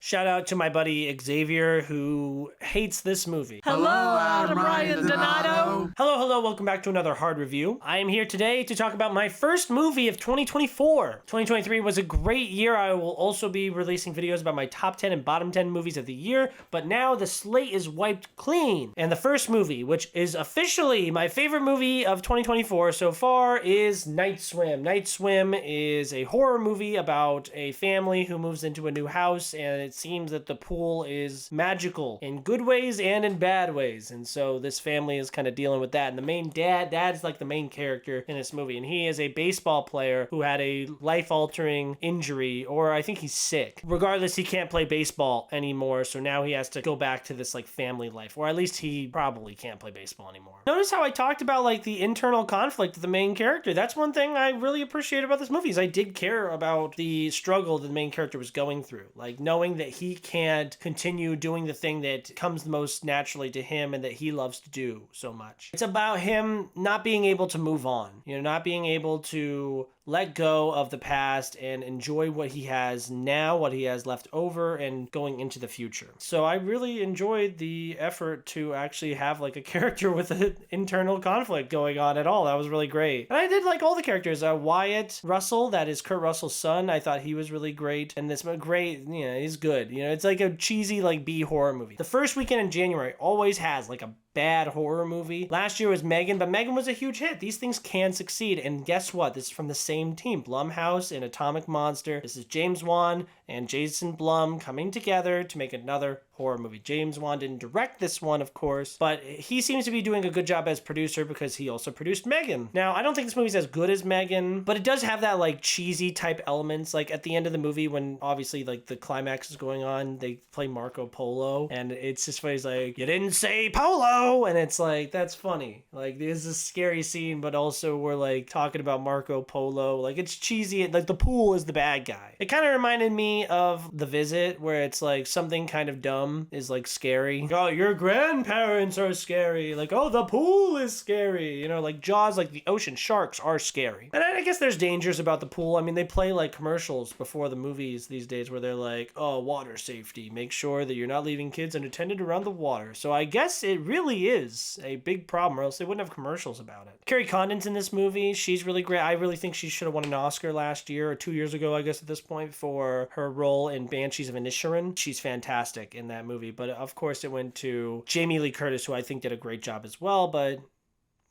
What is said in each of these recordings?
Shout out to my buddy Xavier, who hates this movie. Hello, I'm Ryan Donato. Hello, welcome back to another hard review. I am here today to talk about my first movie of 2024. 2023 was a great year. I will also be releasing videos about my top 10 and bottom 10 movies of the year, but now the slate is wiped clean. And the first movie, which is officially my favorite movie of 2024 so far, is Night Swim. Night Swim is a horror movie about a family who moves into a new house, and it seems that the pool is magical in good ways and in bad ways. And so this family is kind of dealing with that. And the main dad's like the main character in this movie. And he is a baseball player who had a life-altering injury, or I think he's sick. Regardless, he can't play baseball anymore. So now he has to go back to this like family life, or at least he probably can't play baseball anymore. Notice how I talked about like the internal conflict of the main character. That's one thing I really appreciate about this movie, is I did care about the struggle that the main character was going through. Like knowing that he can't continue doing the thing that comes most naturally to him and that he loves to do so much. It's about him not being able to move on, not being able to let go of the past and enjoy what he has now, what he has left over, and going into the future. So I really enjoyed the effort to actually have like a character with an internal conflict going on at all. That was really great. And I did like all the characters. Wyatt Russell, that is Kurt Russell's son. I thought he was really great. And this great, he's good. It's like a cheesy like B horror movie. The first weekend in January always has like a bad horror movie. Last year was Megan, but Megan was a huge hit. These things can succeed. And guess what? This is from the same team, Blumhouse and Atomic Monster. This is James Wan and Jason Blum coming together to make another horror movie. James Wan didn't direct this one, of course, but he seems to be doing a good job as producer because he also produced Megan. Now, I don't think this movie's as good as Megan, but it does have that like cheesy type elements. Like at the end of the movie, when obviously like the climax is going on, they play Marco Polo, and it's just funny. He's like, "You didn't say polo," and it's like, that's funny. Like this is a scary scene, but also we're like talking about Marco Polo. Like it's cheesy. Like the pool is the bad guy. It kind of reminded me of The Visit, where it's like something kind of dumb is like scary. Oh, your grandparents are scary. Like, oh, the pool is scary. Like Jaws, like the ocean sharks are scary. And I guess there's dangers about the pool. I mean, they play like commercials before the movies these days where they're like, oh, water safety. Make sure that you're not leaving kids unattended around the water. So I guess it really is a big problem, or else they wouldn't have commercials about it. Carrie Condon's in this movie. She's really great. I really think she should have won an Oscar last year or 2 years ago, I guess at this point, for her role in Banshees of Inisherin. She's fantastic in that movie, but of course it went to Jamie Lee Curtis, who I think did a great job as well, but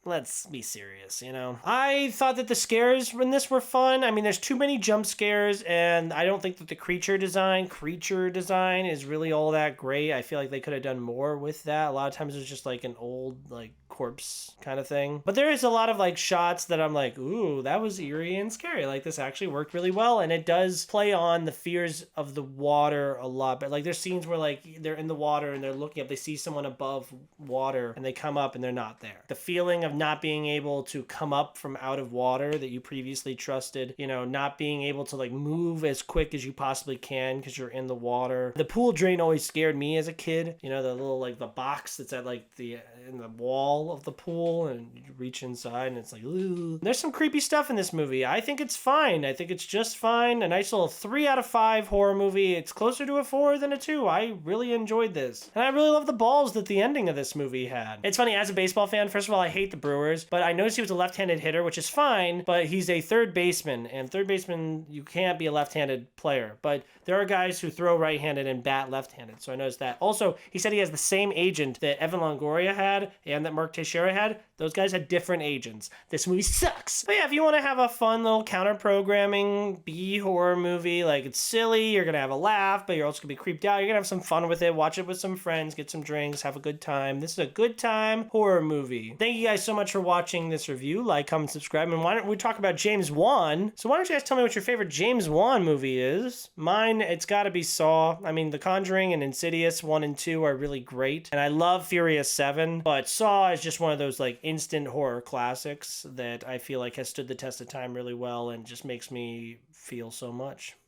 let's be serious, I thought that the scares in this were fun. I mean, there's too many jump scares, and I don't think that the creature design is really all that great. I feel like they could have done more with that. A lot of times it's just like an old, like, corpse kind of thing. But there is a lot of like shots that I'm like, ooh, that was eerie and scary. Like this actually worked really well, and it does play on the fears of the water a lot. But like there's scenes where like they're in the water and they're looking up, they see someone above water and they come up and they're not there. The feeling of not being able to come up from out of water that you previously trusted, not being able to like move as quick as you possibly can because you're in the water. The pool drain always scared me as a kid. The little like the box that's at like in the wall of the pool, and you reach inside and it's like, ooh. There's some creepy stuff in this movie. I think it's fine. I think it's just fine. A nice little 3 out of 5 horror movie. It's closer to a 4 than a 2. I really enjoyed this. And I really love the balls that the ending of this movie had. It's funny, as a baseball fan, first of all, I hate the Brewers, but I noticed he was a left-handed hitter, which is fine, but he's a third baseman, and third baseman, you can't be a left-handed player, but there are guys who throw right-handed and bat left-handed, so I noticed that. Also, he said he has the same agent that Evan Longoria had and that Mark Teixeira had. Those guys had different agents. This movie sucks. But yeah, if you want to have a fun little counter-programming B horror movie, like it's silly, you're going to have a laugh, but you're also going to be creeped out, you're going to have some fun with it, watch it with some friends, get some drinks, have a good time. This is a good time horror movie. Thank you guys so much for watching this review. Like, comment, subscribe, and why don't we talk about James Wan? So why don't you guys tell me what your favorite James Wan movie is? Mine, it's got to be Saw. I mean, The Conjuring and Insidious 1 and 2 are really great, and I love Furious 7, but Saw is just one of those like instant horror classics that I feel like has stood the test of time really well and just makes me feel so much.